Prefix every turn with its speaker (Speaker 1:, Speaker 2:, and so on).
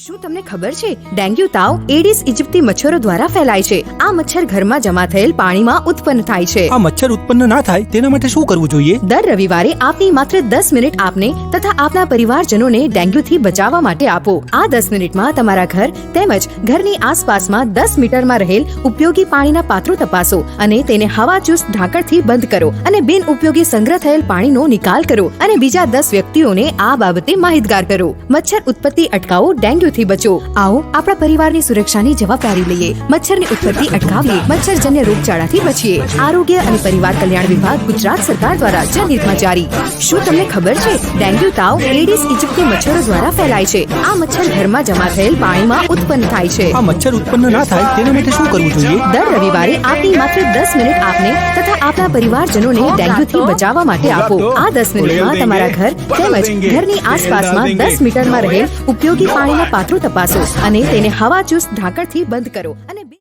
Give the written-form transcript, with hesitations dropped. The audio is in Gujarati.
Speaker 1: શું તમને ખબર છે ડેન્ગ્યુ તાવ એડિસ ઇજિપ્તી મચ્છરો દ્વારા ફેલાય છે। આ મચ્છર ઘરમાં જમા થયેલ પાણીમાં ઉત્પન્ન થાય છે।
Speaker 2: આ મચ્છર ઉત્પન્ન ના થાય તેના માટે શું કરવું જોઈએ?
Speaker 1: દર રવિવારે આપની માત્ર 10 મિનિટ આપને તથા આપના પરિવારજનોને ડેન્ગ્યુથી બચાવવા માટે આપો। આ 10 મિનિટમાં તમારા ઘર તેમજ ઘરની આસપાસમાં 10 મીટરમાં રહેલ ઉપયોગી પાણીના પાત્રો તપાસો અને તેને હવાચુસ્ત ઢાંકણથી બંધ કરો અને બિન ઉપયોગી સંગ્રહ થયેલ પાણીનો નિકાલ કરો અને બીજા 10 વ્યક્તિઓને આ બાબતે માહિતગાર કરો। મચ્છર ઉત્પત્તિ અટકાવો, ડેન્ગ્યુ થી બચો। આવો આપણા પરિવારની સુરક્ષાની જવાબદારી લઈએ, મચ્છરની ઉત્પત્તિ અટકાવીએ, મચ્છરજન્ય રોગચાળાથી બચીએ। આરોગ્ય અને પરિવાર કલ્યાણ વિભાગ ગુજરાત સરકાર દ્વારા જનહિતમાં જારી। શું તમને ખબર છે ડેન્ગ્યુ તાવ એડિસ ઇજિપ્તી મચ્છરો દ્વારા ફેલાય છે। આ મચ્છર ઘરમાં જમા થયેલ પાણીમાં ઉત્પન્ન થાય છે।
Speaker 2: આ મચ્છર ઉત્પન્ન ના થાય તેના માટે શું કરવું જોઈએ?
Speaker 1: દર રવિવારે આપની માત્ર 10 મિનિટ આપને તથા આપના પરિવારજનોને ડેન્ગ્યુથી બચાવવા માટે આપો। આ 10 મિનિટમાં તમારા ઘર તેમજ ઘરની આસપાસમાં 10 મીટરમાં રહેલ ઉપયોગી પાણીના પાત્રો તપાસો અને તેને હવાચુસ્ત ઢાંકણથી બંધ કરો અને